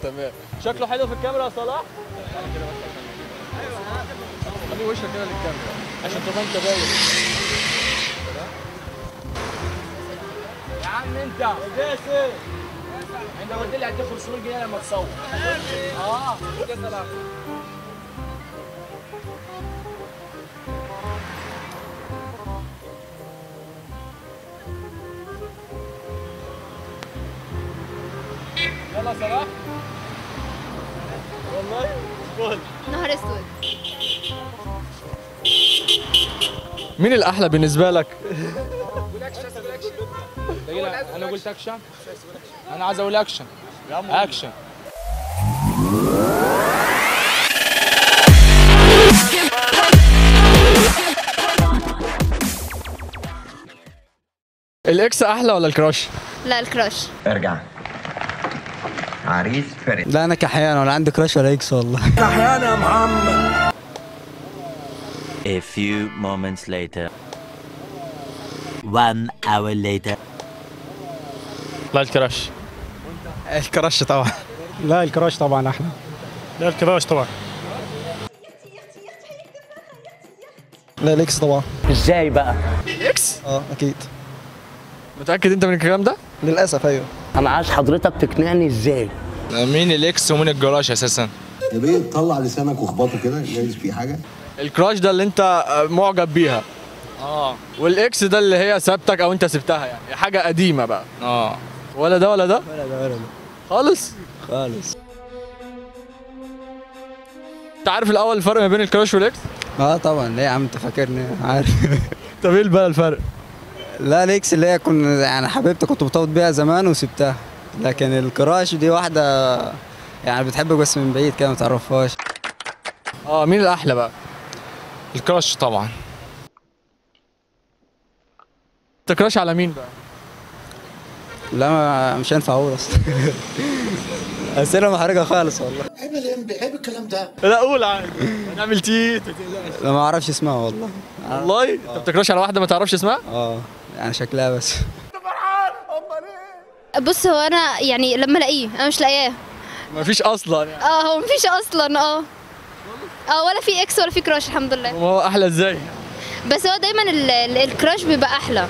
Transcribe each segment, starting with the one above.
تمام. شكله حلو في الكاميرا يا صلاح؟ خلي وشك كده للكاميرا عشان تبقى انت باين. يا عم انت جاسر انت قلت لي هتدخل 500 جنيه لما تصور. يا صلاح. يلا يا صلاح. والله قول. نهار اسود. مين الأحلى بالنسبة لك؟ انا قلت اكشن. انا عايز اقول اكشن. اكشن. الإكس أحلى ولا الكراش؟ لا الكراش. ارجع عريس فرد. لا انا كحيان ولا عندي كراش ولا اكس والله. كحيان يا محمد. A few moments later. 1 hour later. لا الكراش. الكراش طبعا. لا الكراش طبعا احلى. لا الكراش طبعا. لا الاكس طبعا. ازاي بقى؟ الإكس؟ اكيد. متأكد أنت من الكلام ده؟ للاسف ايوه. انا عايز حضرتك تقنعني ازاي؟ مين الاكس ومين الجراش اساسا؟ يا بيه طلع لسانك واخبطه كده جايز في حاجه. الكراش ده اللي أنت معجب بيها. والإكس ده اللي هي سابتك أو أنت سبتها يعني حاجة قديمة بقى. ولا ده ولا ده؟ ولا ده ولا ده. خالص؟ خالص. أنت عارف الأول الفرق ما بين الكراش والإكس؟ طبعا ليه يا عم انت فاكرني عارف. طب إيه بقى الفرق؟ لا الاكس اللي هي كنت يعني حبيبتي كنت مرتبط بيها زمان وسبتها، لكن الكراش دي واحده يعني بتحبك بس من بعيد كده ما تعرفهاش. مين الأحلى بقى؟ الكراش طبعا. أنت كراش على مين بقى؟ لا مش هينفع اقول اصلا. اسئله محرجه خالص والله. عيب يا لمبي عيب الكلام ده. لا قول عادي. نعمل تيت. لا ما اعرفش اسمها والله. والله؟ أنت بتكراش على واحدة ما تعرفش اسمها؟ يعني شكلها بس. بص هو انا يعني لما الاقيه انا مش لاقياه. مفيش أصلا يعني. هو مفيش اصلا. ولا في اكس ولا في كراش الحمد لله. هو أحلى إزاي؟ بس هو دايما الكراش بيبقى احلى.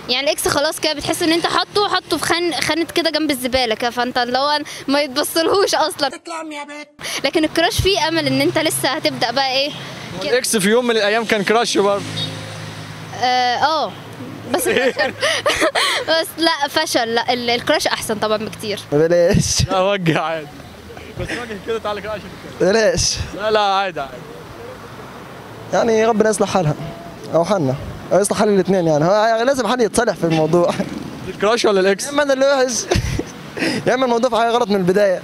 يعني الاكس خلاص كده بتحس ان انت حاطه في خانه كده جنب الزباله كده، فانت اللي هو ما يتبصلهوش اصلا. تطلع يا بنت. لكن الكراش فيه امل ان انت لسه هتبدا بقى ايه كده. الإكس في يوم من الأيام كان كراش برضه. بس فشل. بس لا فشل. لا الكراش احسن طبعا بكتير. بلاش لا وجه عادي. بس وجه كده تعالى كده عشان كده. بلاش لا عادي. يعني ربنا يصلح حالها او حالنا او يصلح حال الاثنين، يعني هو لازم حد يتصلح في الموضوع. الكراش ولا الإكس؟ يا اما انا اللي وحش يا اما الموضوع في حاجه غلط من البدايه.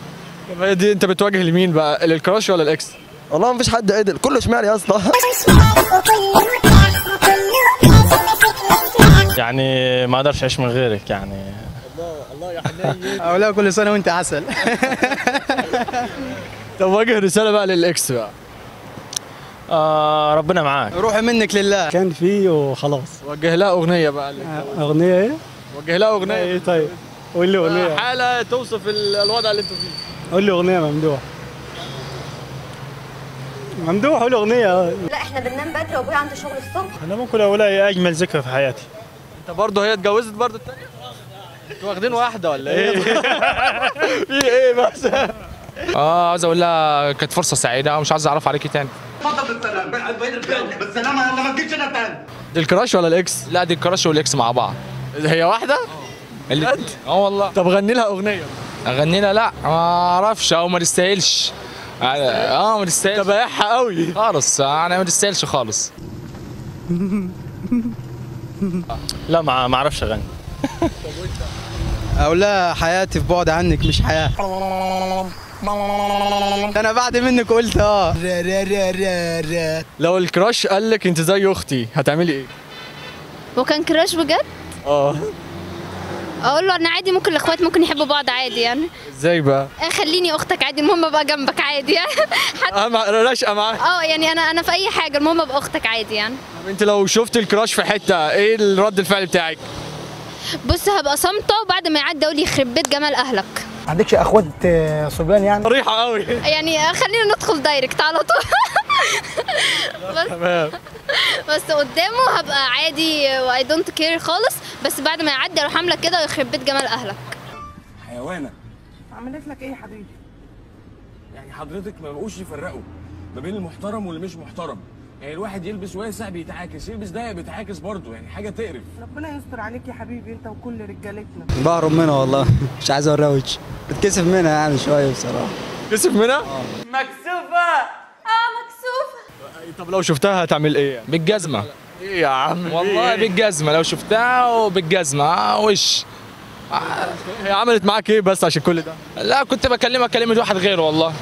طب هي دي أنت بتواجه لمين بقى؟ للكراش ولا الإكس؟ والله ما فيش حد عدل كله شمال يا اسطى. يعني ما اقدرش اعيش من غيرك يعني. الله يا حنين. لا كل سنه وانت عسل. طب وجه رسالة بقى للإكس بقى. ربنا معاك. روحي منك لله. كان فيه وخلاص. وجه لها أغنية بقى. أغنية إيه؟ وجه لها أغنية. إيه طيب؟ قول لي أغنية. حالة توصف الوضع اللي أنتوا فيه. قول لي أغنية ممدوح. ممدوح قول أغنية. لا احنا بننام بدري وابويا عنده شغل الصبح. أنا ممكن أقول إيه أجمل ذكرى في حياتي. أنت برضه هي اتجوزت برضه التانية؟ أنتوا واخدين واحدة ولا إيه؟ في إيه بس؟ عايز اقول لها كانت فرصه سعيده ومش عايز اعرف عليكي تاني. اتفضل بالسلامه انا ما تجيش انا تاني. دي الكراش ولا الإكس؟ لا دي الكراش والاكس مع بعض. هي واحدة؟ والله. طب غني لها أغنية. اغني لها؟ لا ما اعرفش او ما تستاهلش. ما تستاهلش. انت بايعها قوي خالص. انا ما تستاهلش خالص. لا ما اعرفش اغني. اقول لها حياتي في بعد عنك مش حياه. انا بعد منك قلت لو الكراش قال لك انت زي اختي هتعملي ايه؟ وكان كراش بجد؟ اقول له انا عادي، ممكن الاخوات ممكن يحبوا بعض عادي يعني. ازاي بقى؟ خليني اختك عادي، المهم ابقى جنبك عادي يعني. راشقه معاك. يعني انا في اي حاجه المهم ابقى اختك عادي يعني. طب انت لو شفت الكراش في حته ايه الرد الفعل بتاعك؟ بص هبقى صامته وبعد ما يعدي اقول يخرب بيت جمال اهلك. ما عندكش اخوات صبيان يعني؟ صريحه قوي. يعني خلينا ندخل دايركت على طول. تمام. بس قدامه هبقى عادي واي دونت كير خالص، بس بعد ما يعدي اروح عامله كده ويخرب بيت جمال اهلك. حيوانه عملت لك ايه يا حبيبي؟ يعني حضرتك ما بقوش يفرقوا ما بين المحترم واللي مش محترم. يعني الواحد يلبس واسع بيتعاكس، يلبس ضيق بيتعاكس برضه، يعني حاجه تقرف. ربنا يستر عليك يا حبيبي انت وكل رجالتنا. بهرب منها والله. مش عايز اوريها وشي. بتكسف منها يعني شويه بصراحه. كسف منها؟ مكسوفه. مكسوفه. طب لو شفتها هتعمل ايه؟ بالجزمه. ايه يا عم؟ والله بالجزمه، لو شفتها وبالجزمه وش. هي عملت معاك ايه بس عشان كل ده؟ لا كنت بكلمها كلمه واحد غيره والله.